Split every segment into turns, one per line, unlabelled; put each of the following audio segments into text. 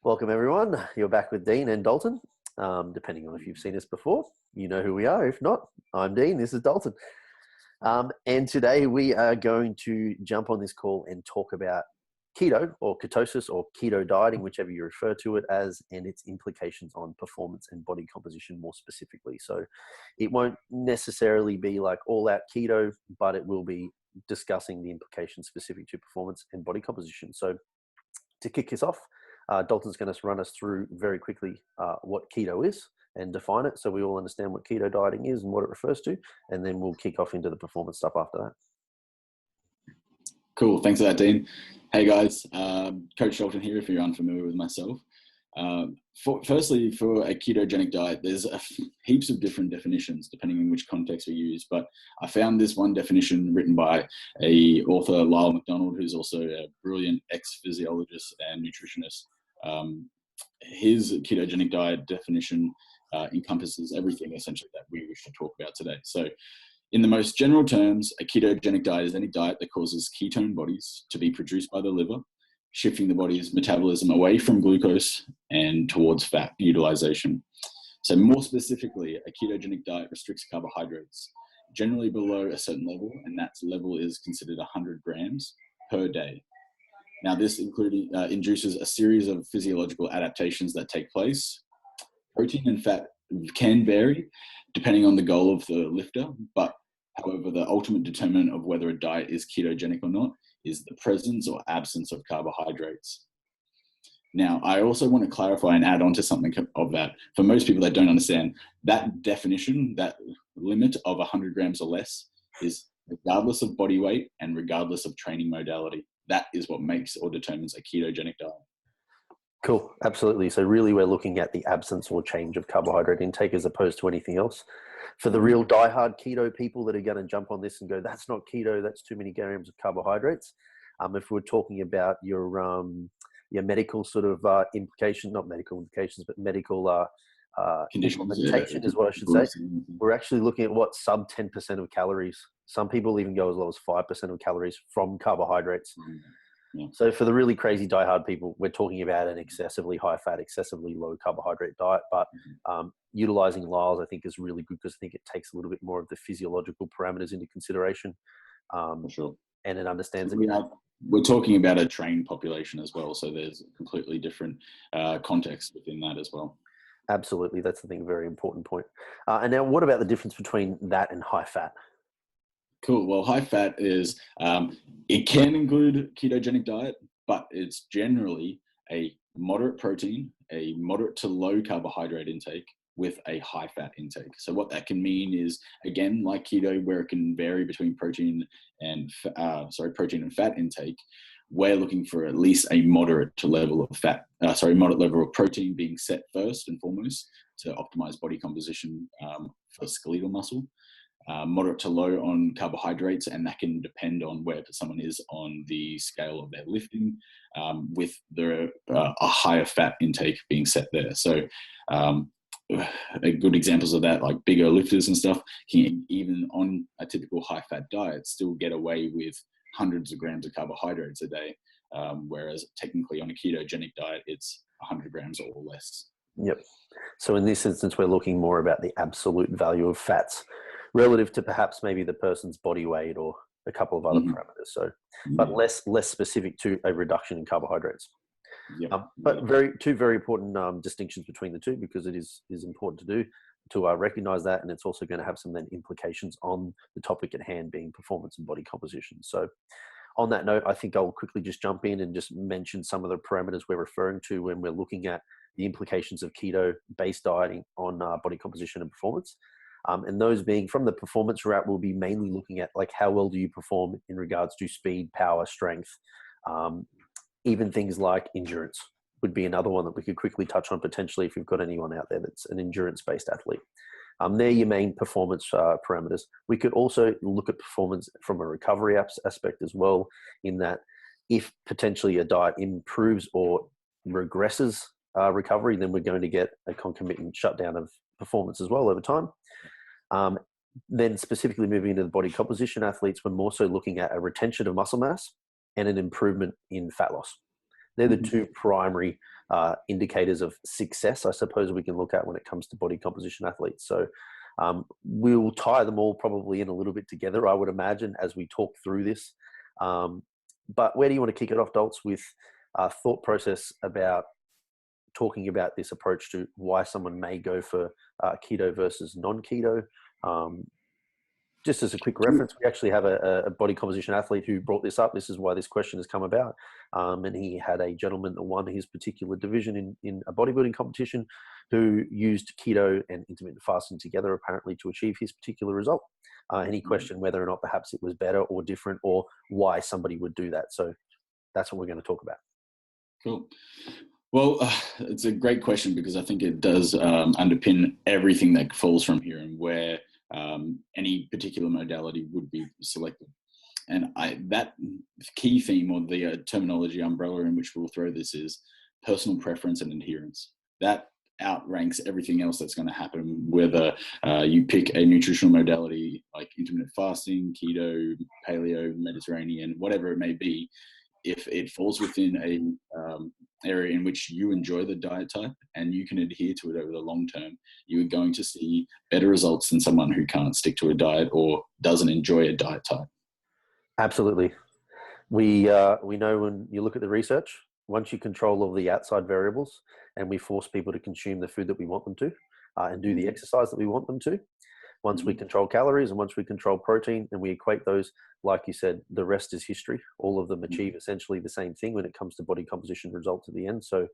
Welcome everyone. You're back with Dean and Dalton. Depending on if you've seen us before, you know who we are. If not, I'm Dean. This is Dalton. And today we are going to jump on this call and talk about keto or ketosis or keto dieting, whichever you refer to it as, and its implications on performance and body composition more specifically. So it won't necessarily be like all out keto, but it will be discussing the implications specific to performance and body composition. So to kick us off, Dalton's going to run us through very quickly what keto is and define it so we all understand what keto dieting is and what it refers to, and then we'll kick off into the performance stuff after that.
Cool. Thanks for that, Dean. Hey guys, Coach Dalton here if you're unfamiliar with myself. Firstly, for a ketogenic diet, there's heaps of different definitions depending on which context we use, but I found this one definition written by a author, Lyle McDonald, who's also a brilliant ex-physiologist and nutritionist. His ketogenic diet definition encompasses everything essentially that we wish to talk about today. So in the most general terms, a ketogenic diet is any diet that causes ketone bodies to be produced by the liver, shifting the body's metabolism away from glucose and towards fat utilization. So more specifically, a ketogenic diet restricts carbohydrates, generally below a certain level, and that level is considered 100 grams per day. Now, this induces a series of physiological adaptations that take place. Protein and fat can vary depending on the goal of the lifter, but however, the ultimate determinant of whether a diet is ketogenic or not is the presence or absence of carbohydrates. Now, I also want to clarify and add on to something of that. For most people that don't understand, that definition, that limit of 100 grams or less is regardless of body weight and regardless of training modality. That is what makes or determines a ketogenic diet.
Cool. Absolutely. So really we're looking at the absence or change of carbohydrate intake as opposed to anything else. For the real diehard keto people that are going to jump on this and go, that's not keto, that's too many grams of carbohydrates. If we're talking about your medical sort of implications, not medical implications, but medical implementation is what I should say. We're actually looking at what sub 10% of calories. Some people even go as low as 5% of calories from carbohydrates. Yeah. So for the really crazy diehard people, we're talking about an excessively high fat, excessively low carbohydrate diet. But utilizing Lyle's, I think, is really good because I think it takes a little bit more of the physiological parameters into consideration. For sure. And it understands it.
We're talking about a trained population as well. So there's a completely different context within that as well.
Absolutely. That's, I think, a very important point. And now what about the difference between that and high fat?
Cool. Well, high fat is, it can include ketogenic diet, but it's generally a moderate protein, a moderate to low carbohydrate intake with a high fat intake. So what that can mean is, again, like keto, where it can vary between protein and fat intake, we're looking for at least a moderate level of protein being set first and foremost to optimize body composition for skeletal muscle. Moderate to low on carbohydrates, and that can depend on where someone is on the scale of their lifting, with a higher fat intake being set there. So good examples of that, like bigger lifters and stuff, can even on a typical high fat diet still get away with hundreds of grams of carbohydrates a day, whereas technically on a ketogenic diet, it's 100 grams or less.
Yep. So in this instance, we're looking more about the absolute value of fats relative to perhaps maybe the person's body weight or a couple of other parameters. So, but less specific to a reduction in carbohydrates. But two very important distinctions between the two, because it is important to recognize that, and it's also going to have some then implications on the topic at hand, being performance and body composition. So on that note, I think I'll quickly just jump in and just mention some of the parameters we're referring to when we're looking at the implications of keto-based dieting on body composition and performance. And those being, from the performance route, we'll be mainly looking at like how well do you perform in regards to speed, power, strength, even things like endurance would be another one that we could quickly touch on potentially if you've got anyone out there that's an endurance-based athlete. They're your main performance parameters. We could also look at performance from a recovery aspect as well, in that if potentially a diet improves or regresses recovery, then we're going to get a concomitant shutdown of performance as well over time. Then specifically moving into the body composition athletes, we're more so looking at a retention of muscle mass and an improvement in fat loss. They're the two primary indicators of success, I suppose, we can look at when it comes to body composition athletes. So we'll tie them all probably in a little bit together, I would imagine, as we talk through this. But where do you want to kick it off, Dolts, with thought process about talking about this approach to why someone may go for keto versus non-keto? Just as a quick reference, we actually have a body composition athlete who brought this up. This is why this question has come about. And he had a gentleman that won his particular division in a bodybuilding competition who used keto and intermittent fasting together, apparently, to achieve his particular result. And he questioned whether or not perhaps it was better or different, or why somebody would do that. So that's what we're going to talk about.
Cool. Well, it's a great question, because I think it does underpin everything that falls from here, and where any particular modality would be selected. And that key theme, or the terminology umbrella in which we'll throw this, is personal preference and adherence. That outranks everything else that's going to happen, whether you pick a nutritional modality like intermittent fasting, keto, paleo, Mediterranean, whatever it may be. If it falls within a area in which you enjoy the diet type and you can adhere to it over the long term, you are going to see better results than someone who can't stick to a diet or doesn't enjoy a diet type.
Absolutely. We know, when you look at the research, once you control all the outside variables and we force people to consume the food that we want them to and do the exercise that we want them to, once we control calories and once we control protein and we equate those, like you said, the rest is history. All of them achieve essentially the same thing when it comes to body composition results at the end. So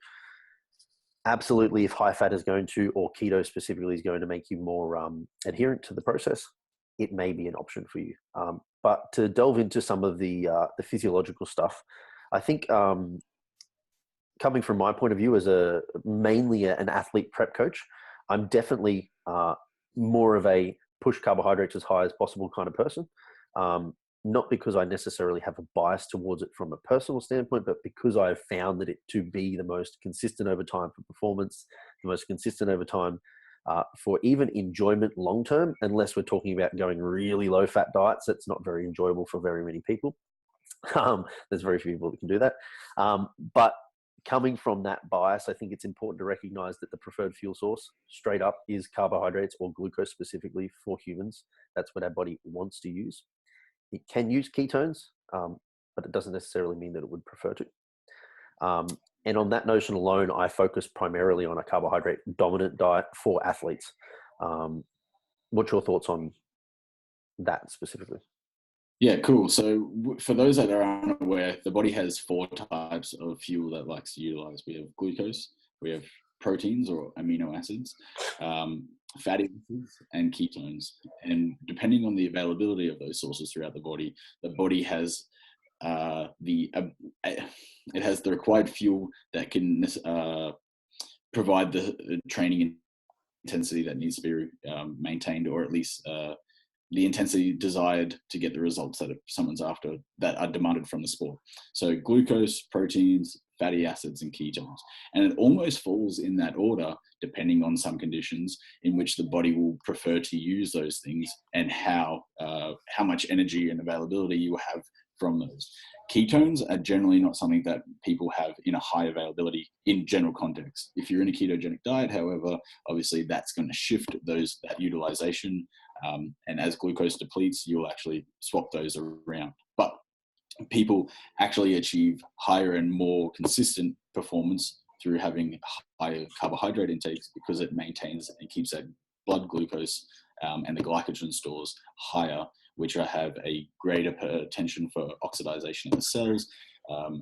absolutely, if high fat is going to, or keto specifically, is going to make you more adherent to the process, it may be an option for you. But to delve into some of the physiological stuff, I think coming from my point of view as mainly an athlete prep coach, I'm definitely more of a push carbohydrates as high as possible kind of person. Not because I necessarily have a bias towards it from a personal standpoint, but because I've found that it to be the most consistent over time for performance, the most consistent over time for even enjoyment long term, unless we're talking about going really low fat diets. That's not very enjoyable for very many people. There's very few people that can do that. But coming from that bias, I think it's important to recognize that the preferred fuel source straight up is carbohydrates, or glucose specifically for humans. That's what our body wants to use. It can use ketones, but it doesn't necessarily mean that it would prefer to. And on that notion alone, I focus primarily on a carbohydrate dominant diet for athletes. What's your thoughts on that specifically?
Yeah, cool. So for those that are unaware, the body has 4 types of fuel that it likes to utilize. We have glucose, we have proteins or amino acids, fatty acids, and ketones. And depending on the availability of those sources throughout the body has it has the required fuel that can provide the training intensity that needs to be maintained, or at least the intensity desired to get the results that someone's after, that are demanded from the sport. So glucose, proteins, fatty acids, and ketones. And it almost falls in that order, depending on some conditions in which the body will prefer to use those things, and how much energy and availability you have from those. Ketones are generally not something that people have in a high availability in general context. If you're in a ketogenic diet, however, obviously that's going to shift that utilization. And as glucose depletes, you'll actually swap those around. But people actually achieve higher and more consistent performance through having higher carbohydrate intakes, because it maintains and keeps that blood glucose and the glycogen stores higher, which have a greater potential for oxidation in the cells,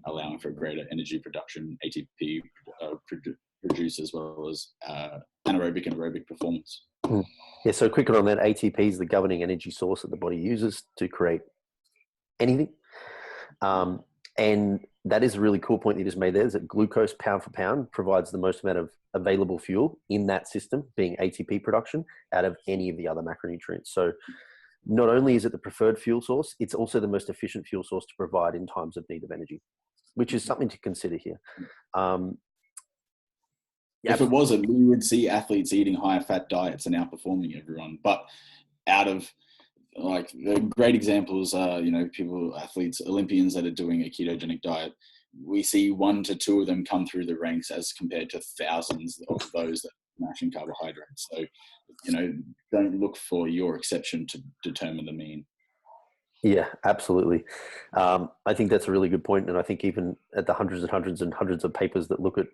allowing for greater energy production, ATP produced, as well as anaerobic and aerobic performance.
Yeah, so quicker on that, ATP is the governing energy source that the body uses to create anything. And that is a really cool point you just made there, is that glucose pound for pound provides the most amount of available fuel in that system, being ATP production, out of any of the other macronutrients. So not only is it the preferred fuel source, it's also the most efficient fuel source to provide in times of need of energy, which is something to consider here.
If it wasn't, we would see athletes eating higher fat diets and outperforming everyone. But out of, like, the great examples are, athletes, Olympians that are doing a ketogenic diet. we see 1 to 2 of them come through the ranks as compared to thousands of those that are smashing carbohydrates. So, don't look for your exception to determine the mean.
Yeah, absolutely. I think that's a really good point. And I think even at the hundreds and hundreds and hundreds of papers that look at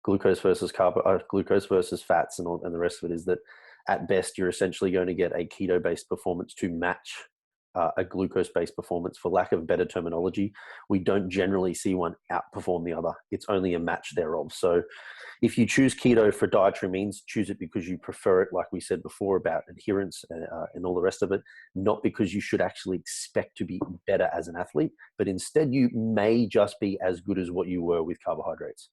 glucose versus glucose versus fats and the rest of it, is that at best, you're essentially going to get a keto-based performance to match a glucose-based performance. For lack of better terminology, we don't generally see one outperform the other. It's only a match thereof. So if you choose keto for dietary means, choose it because you prefer it, like we said before about adherence and all the rest of it, not because you should actually expect to be better as an athlete, but instead you may just be as good as what you were with carbohydrates.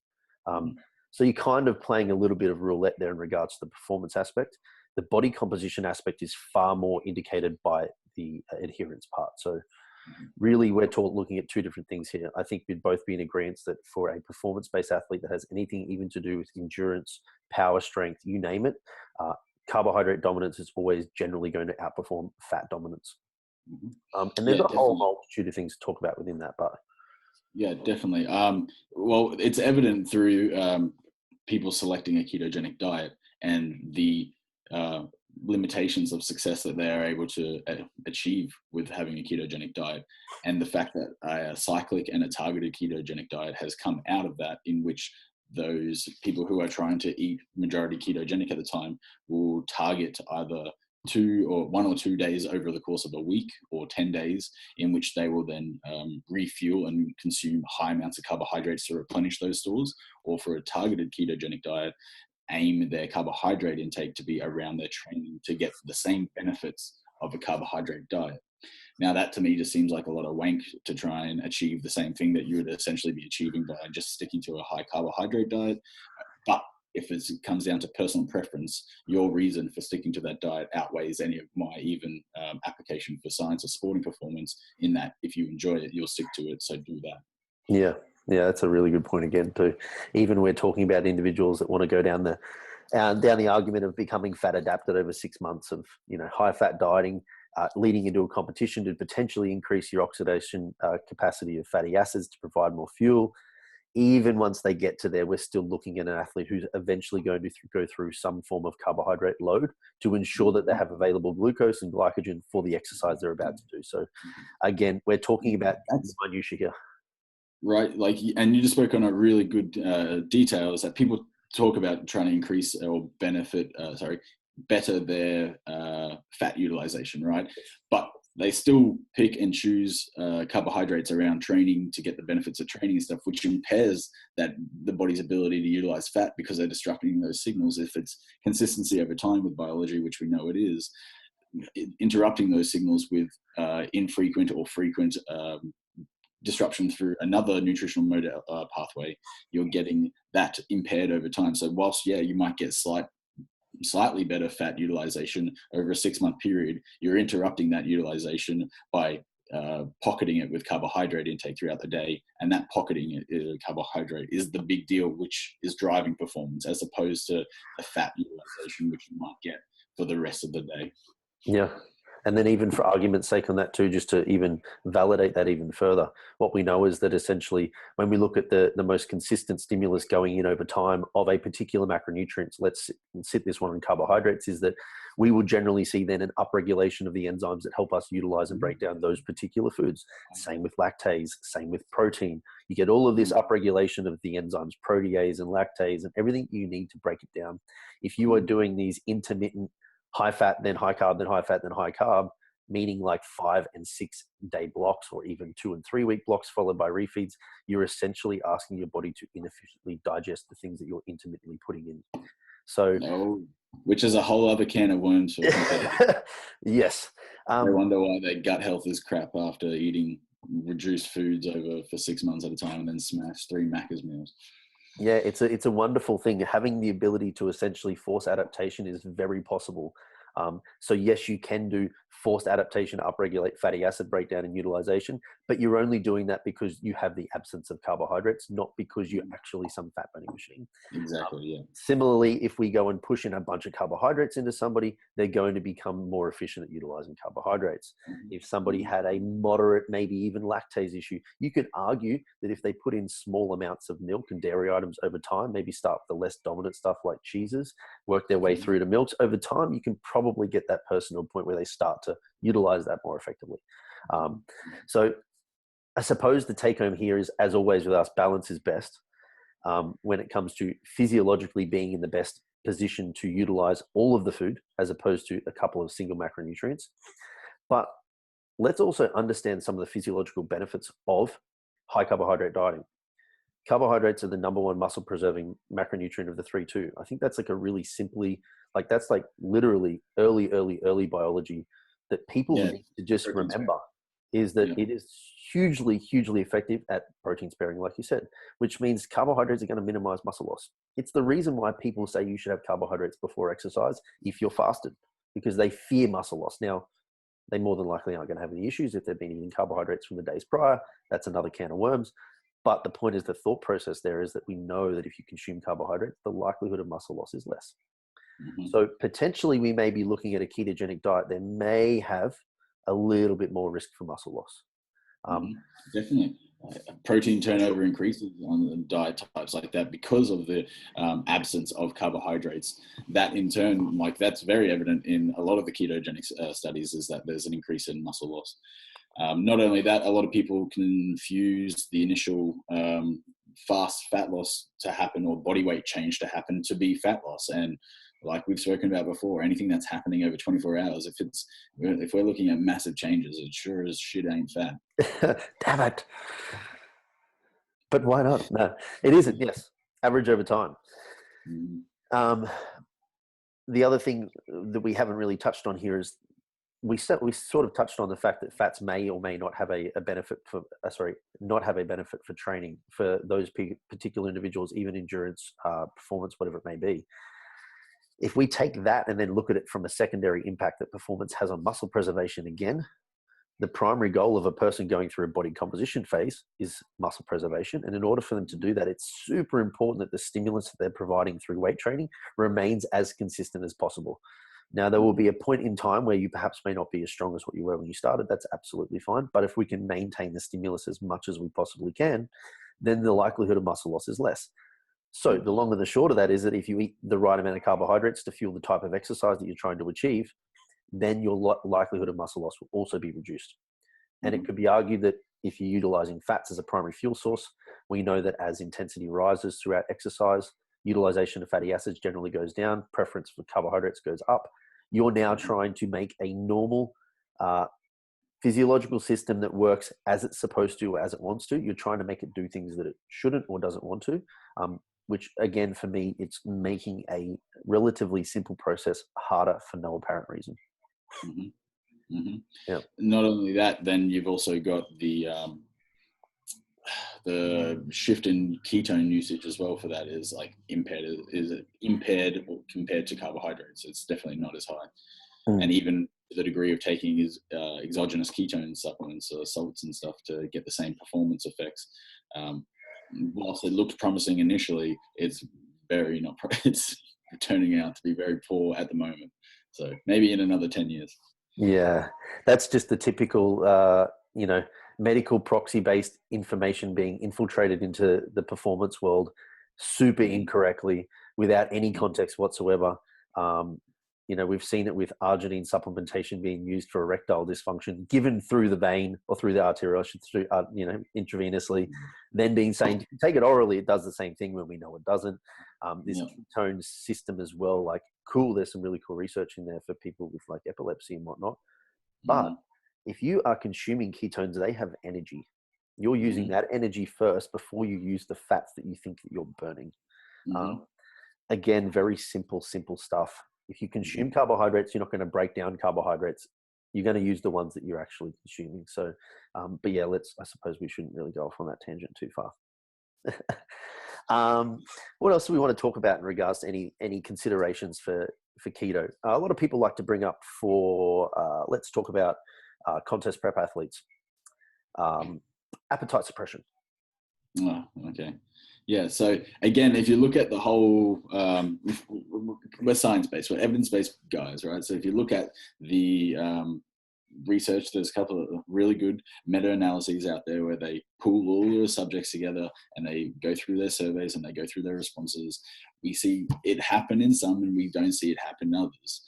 So you're kind of playing a little bit of roulette there in regards to the performance aspect. The body composition aspect is far more indicated by the adherence part. So really, we're looking at two different things here. I think we'd both be in agreement that for a performance-based athlete that has anything even to do with endurance, power, strength, you name it, carbohydrate dominance is always generally going to outperform fat dominance. And there's a whole multitude of things to talk about within that, but
yeah, definitely. Well, it's evident through people selecting a ketogenic diet and the limitations of success that they are able to achieve with having a ketogenic diet, and the fact that a cyclic and a targeted ketogenic diet has come out of that, in which those people who are trying to eat majority ketogenic at the time will target either 1 or 2 days over the course of a week, or 10 days, in which they will then refuel and consume high amounts of carbohydrates to replenish those stores, or for a targeted ketogenic diet, aim their carbohydrate intake to be around their training to get the same benefits of a carbohydrate diet. Now, that to me just seems like a lot of wank to try and achieve the same thing that you would essentially be achieving by just sticking to a high carbohydrate diet. But if it comes down to personal preference, your reason for sticking to that diet outweighs any of my even application for science or sporting performance, in that if you enjoy it, you'll stick to it. So do that.
Yeah, that's a really good point again too. Even we're talking about individuals that want to go down the argument of becoming fat adapted over 6 months of high fat dieting, leading into a competition to potentially increase your oxidation capacity of fatty acids to provide more fuel. Even once they get to there, we're still looking at an athlete who's eventually going to go through some form of carbohydrate load to ensure that they have available glucose and glycogen for the exercise they're about to do. So again, we're talking about minutiae here.
Right, and you just spoke on a really good detail, is that people talk about trying to increase or better their fat utilization, right? But they still pick and choose carbohydrates around training to get the benefits of training and stuff, which impairs the body's ability to utilize fat, because they're disrupting those signals. If it's consistency over time with biology, which we know it is, interrupting those signals with infrequent or frequent disruption through another nutritional mode pathway, you're getting that impaired over time. So whilst, you might get slightly better fat utilization over a 6-month period, you're interrupting that utilization by pocketing it with carbohydrate intake throughout the day. And that pocketing carbohydrate is the big deal, which is driving performance, as opposed to the fat utilization, which you might get for the rest of the day.
Yeah. And then even for argument's sake on that too, just to even validate that even further, what we know is that essentially when we look at the most consistent stimulus going in over time of a particular macronutrient, let's sit this one on carbohydrates, is that we will generally see then an upregulation of the enzymes that help us utilize and break down those particular foods. Same with lactase, same with protein. You get all of this upregulation of the enzymes, protease and lactase and everything you need to break it down. If you are doing these intermittent high fat, then high carb, then high fat, then high carb, meaning like 5 and 6 day blocks, or even 2 and 3 week blocks followed by refeeds, you're essentially asking your body to inefficiently digest the things that you're intermittently putting in. So,
which is a whole other can of worms.
Yes.
I wonder why their gut health is crap after eating reduced foods for 6 months at a time and then smash 3 Macca's meals.
Yeah, it's a wonderful thing. Having the ability to essentially force adaptation is very possible. So yes, you can do forced adaptation to upregulate fatty acid breakdown and utilization, but you're only doing that because you have the absence of carbohydrates, not because you're actually some fat burning machine.
Exactly. Yeah.
Similarly, if we go and push in a bunch of carbohydrates into somebody, they're going to become more efficient at utilizing carbohydrates. If somebody had a moderate, maybe even lactase issue, you could argue that if they put in small amounts of milk and dairy items over time, maybe start with the less dominant stuff like cheeses, work their way through to milks, over time, you can probably get that person to a point where they start to utilize that more effectively. So I suppose the take home here is, as always with us, balance is best. When it comes to physiologically being in the best position to utilize all of the food as opposed to a couple of single macronutrients. But let's also understand some of the physiological benefits of high carbohydrate dieting. Carbohydrates are the number one muscle preserving macronutrient of the three too. I think that's like a really simply, like that's like literally early biology that people need to just remember, is that it is hugely effective at protein sparing, like you said, which means carbohydrates are going to minimize muscle loss. It's the reason why people say you should have carbohydrates before exercise if you're fasted, because they fear muscle loss. Now, they more than likely aren't going to have any issues if they've been eating carbohydrates from the days prior. That's another can of worms. But the point is, the thought process there is that we know that if you consume carbohydrates, the likelihood of muscle loss is less. So potentially we may be looking at a ketogenic diet that may have a little bit more risk for muscle loss.
Definitely. Protein turnover increases on diet types like that because of the absence of carbohydrates. That in turn, like that's very evident in a lot of the ketogenic studies, is that there's an increase in muscle loss. Not only that, a lot of people confuse the initial fast fat loss to happen, or body weight change to happen, to be fat loss. And like we've spoken about before, anything that's happening over 24 hours, if we're looking at massive changes, it sure as shit ain't fat.
Damn it. But why not? No, it isn't. Yes. Average over time. The other thing that we haven't really touched on here is we sort of touched on the fact that fats may or may not have a benefit for, not have a benefit for training for those particular individuals, even endurance, performance, whatever it may be. If we take that and then look at it from a secondary impact that performance has on muscle preservation, again, the primary goal of a person going through a body composition phase is muscle preservation. And in order for them to do that, it's super important that the stimulus that they're providing through weight training remains as consistent as possible. Now, there will be a point in time where you perhaps may not be as strong as what you were when you started. That's absolutely fine. But if we can maintain the stimulus as much as we possibly can, then the likelihood of muscle loss is less. So the long and the short of that is that if you eat the right amount of carbohydrates to fuel the type of exercise that you're trying to achieve, then your likelihood of muscle loss will also be reduced. And it could be argued that if you're utilizing fats as a primary fuel source, we know that as intensity rises throughout exercise, utilization of fatty acids generally goes down, preference for carbohydrates goes up. You're now trying to make a normal physiological system that works as it's supposed to, as it wants to. You're trying to make it do things that it shouldn't or doesn't want to, which again, for me, it's making a relatively simple process harder for no apparent reason.
Yeah. Not only that, then you've also got the shift in ketone usage as well. For that is like impaired compared to carbohydrates. It's definitely not as high. And even the degree of taking is exogenous ketone supplements, salts and stuff, to get the same performance effects. Whilst it looked promising initially, it's very not. It's turning out to be very poor at the moment. So maybe in another 10 years.
Yeah, that's just the typical, medical proxy-based information being infiltrated into the performance world super incorrectly without any context whatsoever. We've seen it with arginine supplementation being used for erectile dysfunction, given through the vein or through the arterial, intravenously, then being saying, take it orally, it does the same thing when we know it doesn't. This ketone system as well, like cool, there's some really cool research in there for people with like epilepsy and whatnot. But if you are consuming ketones, they have energy. You're using that energy first before you use the fats that you think that you're burning. Again, very simple stuff. If you consume carbohydrates, you're not going to break down carbohydrates. You're going to use the ones that you're actually consuming. So, but yeah, I suppose we shouldn't really go off on that tangent too far. What else do we want to talk about in regards to any considerations for for keto. A lot of people like to bring up for, let's talk about contest prep athletes, appetite suppression.
Oh, okay. Yeah. So again, if you look at the whole, we're science-based, we're evidence-based guys, right? So if you look at the research, there's a couple of really good meta-analyses out there where they pool all the subjects together and they go through their surveys and they go through their responses. We see it happen in some and we don't see it happen in others.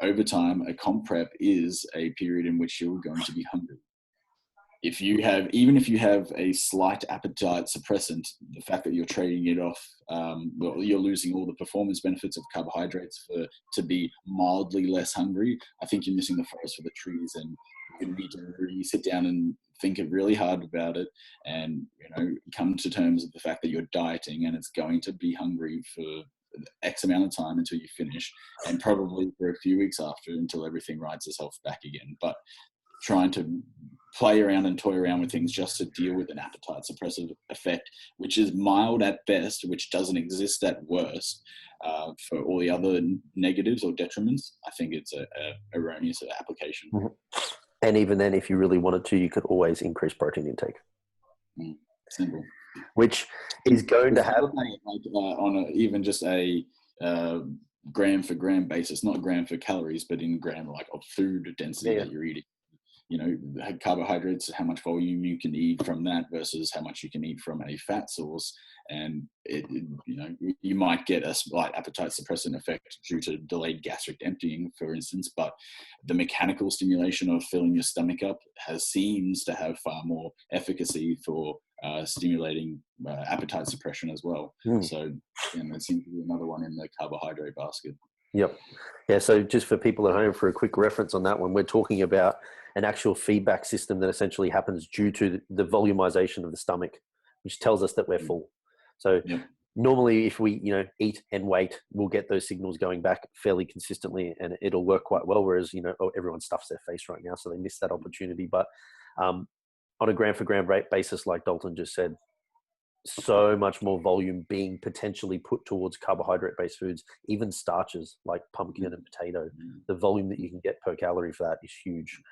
Over time, a comp prep is a period in which you're going to be hungry. Even if you have a slight appetite suppressant, the fact that you're trading it off, you're losing all the performance benefits of carbohydrates to be mildly less hungry. I think you're missing the forest for the trees, and you need to really sit down and think really hard about it, and come to terms with the fact that you're dieting and it's going to be hungry for X amount of time until you finish, and probably for a few weeks after until everything rides itself back again. But trying to play around and toy around with things just to deal with an appetite suppressive effect, which is mild at best, which doesn't exist at worst, for all the other negatives or detriments, I think it's a erroneous application.
Mm-hmm. And even then, if you really wanted to, you could always increase protein intake.
Simple.
Which is going to have...
on even just a gram for gram basis, not gram for calories, but in gram of food density that you're eating. Carbohydrates, how much volume you can eat from that versus how much you can eat from a fat source. And you might get a slight appetite suppressant effect due to delayed gastric emptying, for instance, but the mechanical stimulation of filling your stomach up seems to have far more efficacy for stimulating appetite suppression as well. So there seems to be another one in the carbohydrate basket.
Yep. Yeah. So just for people at home, for a quick reference on that one, we're talking about an actual feedback system that essentially happens due to the volumization of the stomach, which tells us that we're full. So normally if we, eat and wait, we'll get those signals going back fairly consistently and it'll work quite well. Whereas, everyone stuffs their face right now, so they miss that opportunity. But on a gram for gram rate basis, like Dalton just said, so much more volume being potentially put towards carbohydrate-based foods, even starches like pumpkin and potato. The volume that you can get per calorie for that is huge.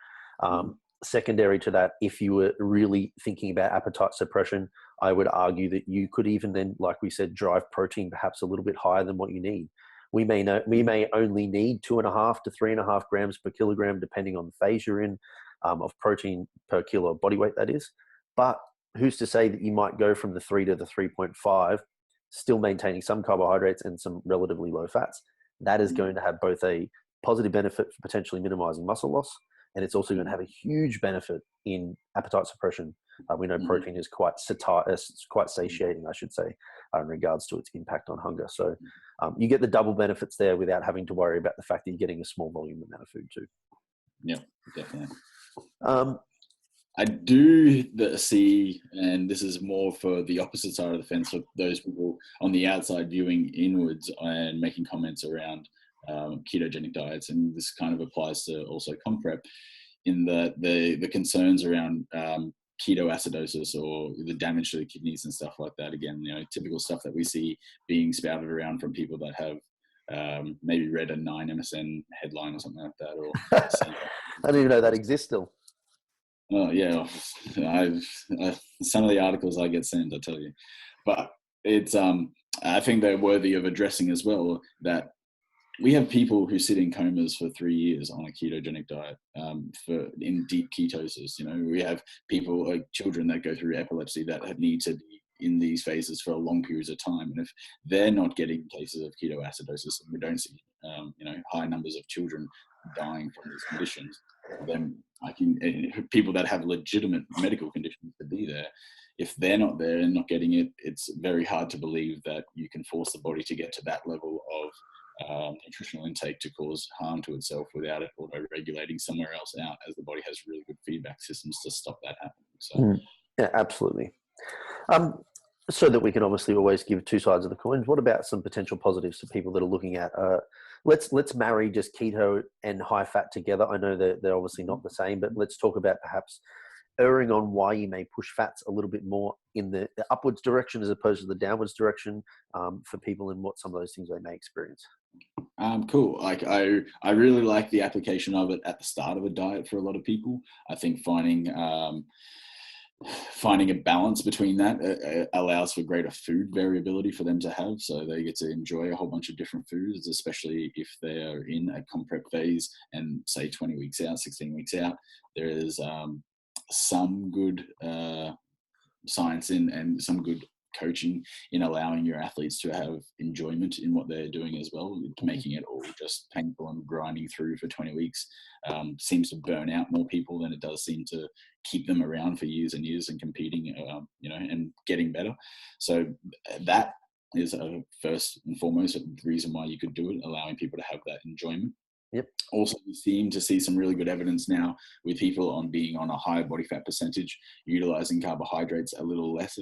Secondary to that, if you were really thinking about appetite suppression, I would argue that you could even then, like we said, drive protein perhaps a little bit higher than what you need. We may only need 2.5 to 3.5 grams per kilogram, depending on the phase you're in, of protein per kilo of body weight, that is. But who's to say that you might go from the 3 to the 3.5, still maintaining some carbohydrates and some relatively low fats? That is going to have both a positive benefit for potentially minimizing muscle loss, and it's also going to have a huge benefit in appetite suppression. We know protein is quite satiating, I should say, in regards to its impact on hunger. So you get the double benefits there without having to worry about the fact that you're getting a small volume amount of food too.
Yeah, definitely. I do see, and this is more for the opposite side of the fence, for those people on the outside viewing inwards and making comments around ketogenic diets, and this kind of applies to also comp prep, in the concerns around ketoacidosis or the damage to the kidneys and stuff like that. Again, typical stuff that we see being spouted around from people that have maybe read a 9MSN headline or something like that. Or
I don't even know that exists still.
Oh yeah, some of the articles I get sent, I tell you, but it's I think they're worthy of addressing as well. That we have people who sit in comas for 3 years on a ketogenic diet, in deep ketosis. We have people like children that go through epilepsy that need to be in these phases for long periods of time, and if they're not getting cases of ketoacidosis, and we don't see high numbers of children dying from these conditions, then people that have legitimate medical conditions to be there, if they're not there and not getting it, it's very hard to believe that you can force the body to get to that level of nutritional intake to cause harm to itself without it auto-regulating somewhere else out, as the body has really good feedback systems to stop that happening. So
yeah, absolutely. So that we can obviously always give two sides of the coin, what about some potential positives for people that are looking at let's marry just keto and high fat together? I know that they're obviously not the same, but let's talk about perhaps erring on why you may push fats a little bit more in the upwards direction as opposed to the downwards direction for people and what some of those things they may experience.
Cool. Like I really like the application of it at the start of a diet for a lot of people. I think finding a balance between that allows for greater food variability for them to have, so they get to enjoy a whole bunch of different foods, especially if they're in a comp prep phase and say 20 weeks out, 16 weeks out. There is some good science and some good coaching in allowing your athletes to have enjoyment in what they're doing as well. Making it all just painful and grinding through for 20 weeks seems to burn out more people than it does seem to keep them around for years and years and competing, and getting better. So that is a first and foremost reason why you could do it, allowing people to have that enjoyment.
Yep.
Also, we seem to see some really good evidence now with people on being on a higher body fat percentage, utilizing carbohydrates a little less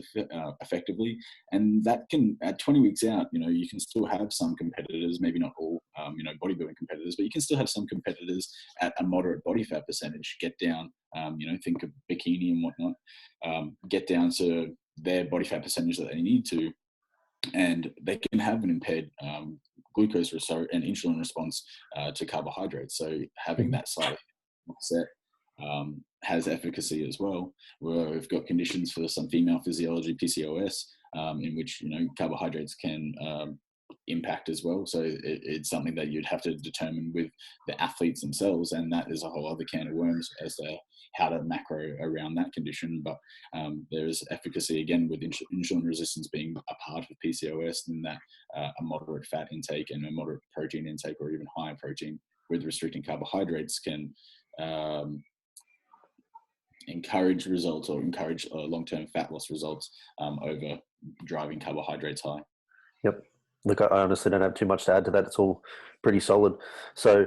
effectively. And that can, at 20 weeks out, you can still have some competitors, maybe not all, bodybuilding competitors, but you can still have some competitors at a moderate body fat percentage get down, think of bikini and whatnot, get down to their body fat percentage that they need to, and they can have an impaired glucose and insulin response to carbohydrates. So having that side set has efficacy as well. Where we've got conditions for some female physiology, PCOS, in which carbohydrates can impact as well. So it's something that you'd have to determine with the athletes themselves, and that is a whole other can of worms as to how to macro around that condition. But there's efficacy again with insulin resistance being a part of PCOS, and that a moderate fat intake and a moderate protein intake, or even higher protein with restricting carbohydrates, can encourage results or encourage long-term fat loss results over driving carbohydrates high.
Yep. Look, I honestly don't have too much to add to that. It's all pretty solid. So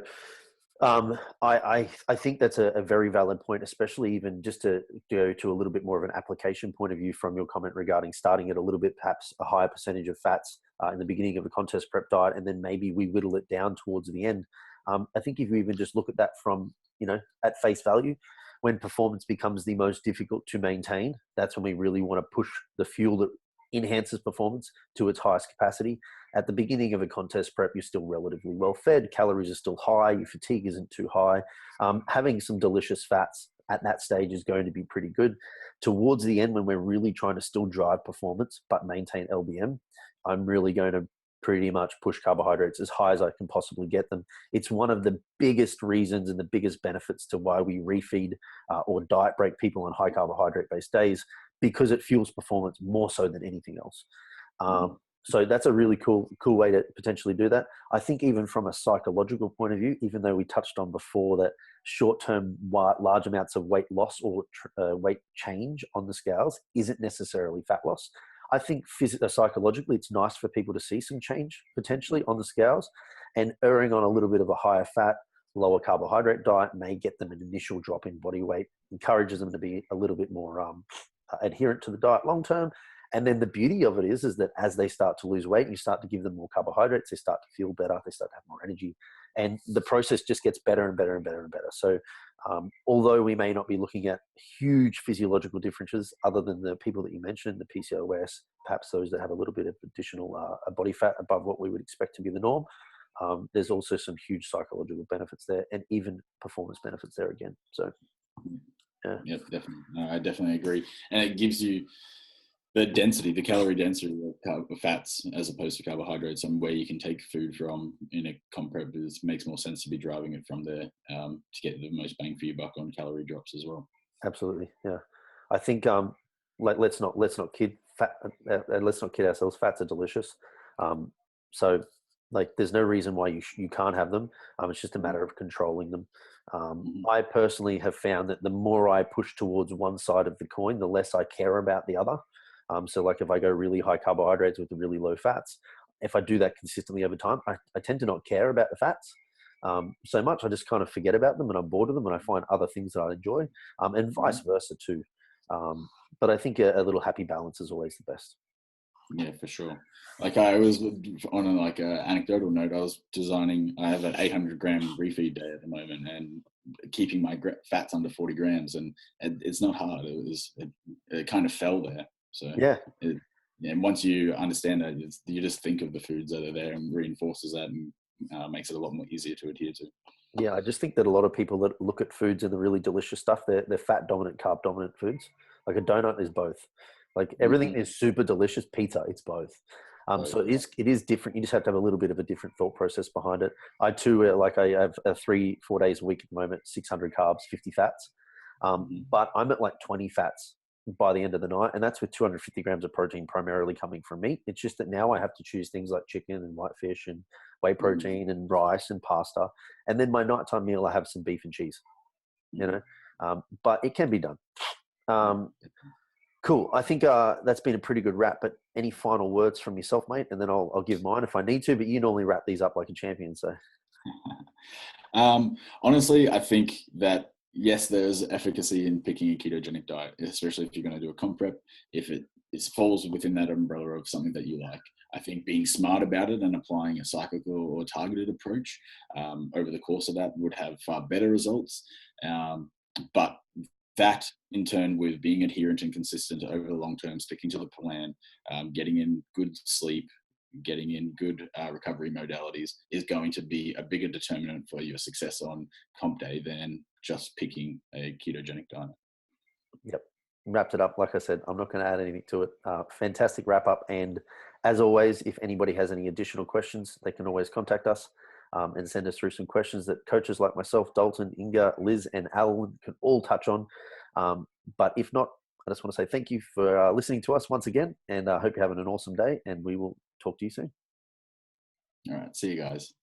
I think that's a very valid point, especially even just to go to a little bit more of an application point of view from your comment regarding starting at a little bit, perhaps a higher percentage of fats in the beginning of a contest prep diet, and then maybe we whittle it down towards the end. I think if you even just look at that from, at face value, when performance becomes the most difficult to maintain, that's when we really want to push the fuel that enhances performance to its highest capacity. At the beginning of a contest prep, you're still relatively well fed, calories are still high, your fatigue isn't too high. Having some delicious fats at that stage is going to be pretty good. Towards the end, when we're really trying to still drive performance but maintain LBM, I'm really going to pretty much push carbohydrates as high as I can possibly get them. It's one of the biggest reasons and the biggest benefits to why we refeed or diet break people on high carbohydrate based days, because it fuels performance more so than anything else. So that's a really cool way to potentially do that. I think even from a psychological point of view, even though we touched on before that short-term large amounts of weight loss or weight change on the scales isn't necessarily fat loss. I think psychologically, it's nice for people to see some change potentially on the scales, and erring on a little bit of a higher fat, lower carbohydrate diet may get them an initial drop in body weight, encourages them to be a little bit more adherent to the diet long term. And then the beauty of it is that as they start to lose weight and you start to give them more carbohydrates, they start to feel better, they start to have more energy, and the process just gets better and better and better and better. So although we may not be looking at huge physiological differences other than the people that you mentioned, the PCOS, perhaps those that have a little bit of additional body fat above what we would expect to be the norm, there's also some huge psychological benefits there, and even performance benefits there again. So yeah,
definitely. No, I definitely agree. And it gives you the density, the calorie density of fats as opposed to carbohydrates, and where you can take food from in a comp prep makes more sense to be driving it from there to get the most bang for your buck on calorie drops as well.
Absolutely, yeah. I think let's not kid ourselves. Fats are delicious, so there's no reason why you can't have them. It's just a matter of controlling them. I personally have found that the more I push towards one side of the coin, the less I care about the other. So if I go really high carbohydrates with the really low fats, if I do that consistently over time, I tend to not care about the fats so much. I just kind of forget about them and I'm bored of them, and I find other things that I enjoy, and vice versa too. But I think a little happy balance is always the best.
Yeah, for sure. I was on an anecdotal note, I have an 800 gram refeed day at the moment, and keeping my fats under 40 grams, and it's not hard. It kind of fell there. So
Yeah.
And once you understand that, you just think of the foods that are there and reinforces that, and makes it a lot more easier to adhere to.
Yeah, I just think that a lot of people that look at foods and the really delicious stuff, they're fat dominant, carb dominant foods. Like a donut is both. Like everything is super delicious. Pizza, it's both. So it is different. You just have to have a little bit of a different thought process behind it. I too, like I have 3-4 days a week at the moment, 600 carbs, 50 fats. But I'm at like 20 fats by the end of the night, and that's with 250 grams of protein primarily coming from meat. It's just that now I have to choose things like chicken and white fish and whey protein and rice and pasta, and then my nighttime meal I have some beef and cheese, you know. But it can be done. Cool. I think that's been a pretty good wrap. But any final words from yourself, mate? And then I'll give mine if I need to. But you normally wrap these up like a champion, so.
Honestly, I think that yes, there's efficacy in picking a ketogenic diet, especially if you're going to do a comp prep. If it falls within that umbrella of something that you like, I think being smart about it and applying a cyclical or targeted approach over the course of that would have far better results. But that in turn, with being adherent and consistent over the long term, sticking to the plan, getting in good sleep, getting in good recovery modalities is going to be a bigger determinant for your success on comp day than just picking a ketogenic diet.
Yep. Wrapped it up. Like I said, I'm not going to add anything to it. Fantastic wrap up. And as always, if anybody has any additional questions, they can always contact us and send us through some questions that coaches like myself, Dalton, Inga, Liz, and Alan can all touch on. But if not, I just want to say thank you for listening to us once again. And I hope you're having an awesome day, and we will talk to you soon.
All right. See you guys.